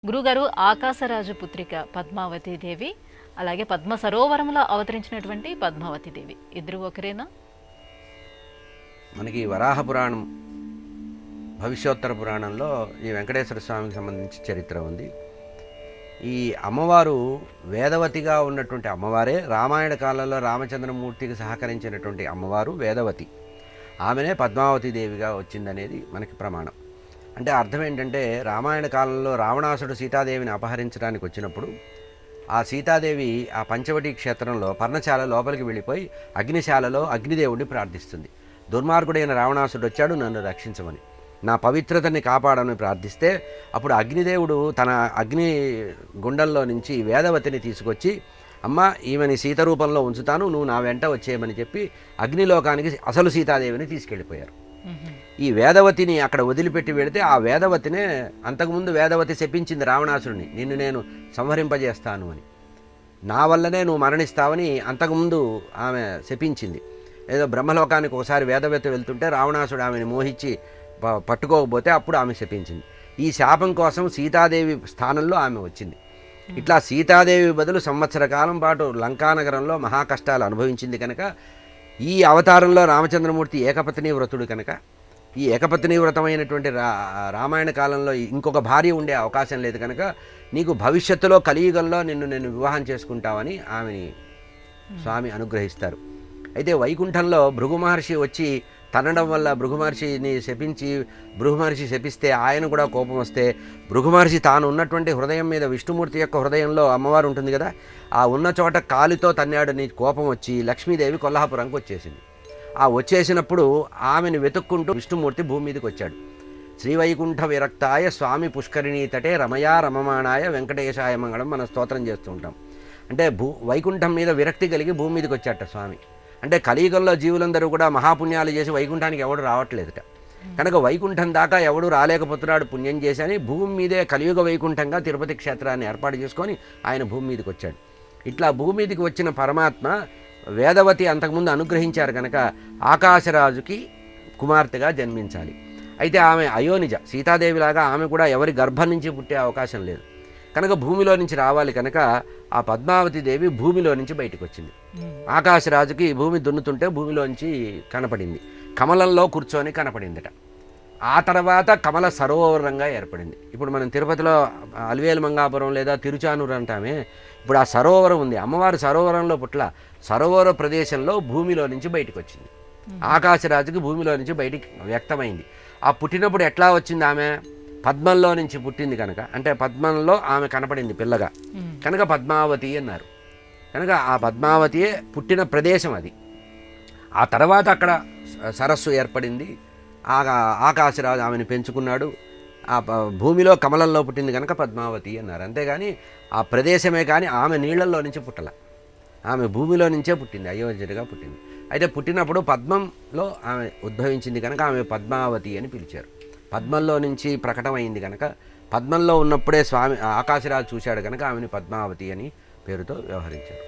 గురుగారు ఆకాశరాజు పుత్రిక పద్మావతి దేవి అలాగే పద్మ సరోవరంలో అవతరించినటువంటి పద్మావతి దేవి ఇద్దరు ఒకరేనా? మనకి వరాహ పురాణం భవిష్యోత్తర పురాణంలో ఈ వెంకటేశ్వర స్వామికి సంబంధించి చరిత్ర ఉంది. ఈ అమ్మవారు వేదవతిగా ఉన్నటువంటి అమ్మవారే రామాయణ కాలంలో రామచంద్రమూర్తికి సహకరించినటువంటి అమ్మవారు వేదవతి. ఆమెనే పద్మావతి దేవిగా వచ్చిందనేది మనకి ప్రమాణం. అంటే అర్థం ఏంటంటే రామాయణ కాలంలో రావణాసుడు సీతాదేవిని అపహరించడానికి వచ్చినప్పుడు ఆ సీతాదేవి ఆ పంచవటి క్షేత్రంలో పర్ణశాల లోపలికి వెళ్ళిపోయి అగ్నిశాలలో అగ్నిదేవుడిని ప్రార్థిస్తుంది. దుర్మార్గుడైన రావణాసుడు వచ్చాడు, నన్ను రక్షించమని, నా పవిత్రతని కాపాడమని ప్రార్థిస్తే అప్పుడు అగ్నిదేవుడు తన అగ్ని గుండంలో నుంచి వేదవతిని తీసుకొచ్చి, అమ్మ ఈమెని సీత రూపంలో ఉంచుతాను, నువ్వు నా వెంట వచ్చేయమని చెప్పి అగ్నిలోకానికి అసలు సీతాదేవిని తీసుకెళ్ళిపోయారు. ఈ వేదవతిని అక్కడ వదిలిపెట్టి వెళితే ఆ వేదవతినే అంతకుముందు వేదవతి శపించింది రావణాసురుని, నిన్ను నేను సంహరింపజేస్తాను అని, నా వల్లనే నువ్వు మరణిస్తావని అంతకుముందు ఆమె శపించింది. ఏదో బ్రహ్మలోకానికి ఒకసారి వేదవతి వెళ్తుంటే రావణాసుడు ఆమెను మోహించి పట్టుకోకపోతే అప్పుడు ఆమె శపించింది. ఈ శాపం కోసం సీతాదేవి స్థానంలో ఆమె వచ్చింది. ఇట్లా సీతాదేవి బదులు సంవత్సర కాలం పాటు లంకానగరంలో మహాకష్టాలు అనుభవించింది కనుక ఈ అవతారంలో రామచంద్రమూర్తి ఏకపత్ని వ్రతుడు కనుక ఈ ఏకపత్ని వ్రతమైనటువంటి రామాయణ కాలంలో ఇంకొక భార్య ఉండే అవకాశం లేదు కనుక నీకు భవిష్యత్తులో కలియుగంలో నేను వివాహం చేసుకుంటావని ఆమెని స్వామి అనుగ్రహిస్తారు. అయితే వైకుంఠంలో భృగు మహర్షి వచ్చి తనడం వల్ల భృగు మహర్షిని శపించి భృగు మహర్షి శపిస్తే ఆయన కూడా కోపం వస్తే భృగు మహర్షి తాను ఉన్నటువంటి హృదయం మీద విష్ణుమూర్తి యొక్క హృదయంలో అమ్మవారు ఉంటుంది కదా, ఆ ఉన్న చోట కాలితో తన్నాడు. నీ కోపం వచ్చి లక్ష్మీదేవి కొల్హాపురంకి వచ్చేసింది. ఆ వచ్చేసినప్పుడు ఆమెను వెతుక్కుంటూ విష్ణుమూర్తి భూమి మీదకి వచ్చాడు. శ్రీవైకుంఠ విరక్తాయ స్వామి పుష్కరిణీ తటే రమయా రమమాణాయ వెంకటేశాయ మంగళం మనం స్తోత్రం చేస్తూ ఉంటాం. అంటే వైకుంఠం మీద విరక్తి కలిగి భూమి మీదకి వచ్చాట స్వామి. అంటే కలియుగంలో జీవులందరూ కూడా మహాపుణ్యాలు చేసి వైకుంఠానికి ఎవడు రావట్లేదుట కనుక వైకుంఠం దాకా ఎవడు రాలేకపోతున్నాడు పుణ్యం చేసి అని భూమి మీదే కలియుగ వైకుంఠంగా తిరుపతి క్షేత్రాన్ని ఏర్పాటు చేసుకొని ఆయన భూమి మీదకి వచ్చాడు. ఇట్లా భూమి మీదకి వచ్చిన పరమాత్మ వేదవతి అంతకుముందు అనుగ్రహించారు కనుక ఆకాశరాజుకి కుమార్తెగా జన్మించాలి. అయితే ఆమె అయోనిజ, సీతాదేవిలాగా ఆమె కూడా ఎవరి గర్భం నుంచి పుట్టే అవకాశం లేదు కనుక భూమిలో నుంచి రావాలి కనుక ఆ పద్మావతి దేవి భూమిలో నుంచి బయటకు వచ్చింది. ఆకాశరాజుకి భూమి దున్నుతుంటే భూమిలోంచి కనపడింది, కమలంలో కూర్చొని కనపడిందట. ఆ తర్వాత కమల సరోవరంగా ఏర్పడింది. ఇప్పుడు మనం తిరుపతిలో అలివేలు మంగాపురం లేదా తిరుచానూరు అంటామే, ఇప్పుడు ఆ సరోవరం ఉంది. అమ్మవారు సరోవరంలో పుట్ల సరోవర ప్రదేశంలో భూమిలో నుంచి బయటకు వచ్చింది. ఆకాశరాజుకి భూమిలో నుంచి బయటికి వ్యక్తమైంది. ఆ పుట్టినప్పుడు ఎట్లా వచ్చింది? ఆమె పద్మంలో నుంచి పుట్టింది కనుక, అంటే పద్మంలో ఆమె కనపడింది పిల్లగా కనుక పద్మావతి అన్నారు. కనుక ఆ పద్మావతియే పుట్టిన ప్రదేశం అది. ఆ తర్వాత అక్కడ సరస్సు ఏర్పడింది. ఆకాశరాజు ఆమెను పెంచుకున్నాడు. ఆ భూమిలో కమలంలో పుట్టింది కనుక పద్మావతి అన్నారు. అంతేగాని ఆ ప్రదేశమే కానీ ఆమె నీళ్లలో నుంచి పుట్టల, ఆమె భూమిలో నుంచే పుట్టింది, అయోధ్యగా పుట్టింది. అయితే పుట్టినప్పుడు పద్మంలో ఆమె ఉద్భవించింది కనుక ఆమె పద్మావతి అని పిలిచారు. పద్మంలో నుంచి ప్రకటమైంది కనుక పద్మంలో ఉన్నప్పుడే స్వామి ఆకాశరాజు చూశాడు కనుక ఆమెని పద్మావతి అని పేరుతో వ్యవహరించారు.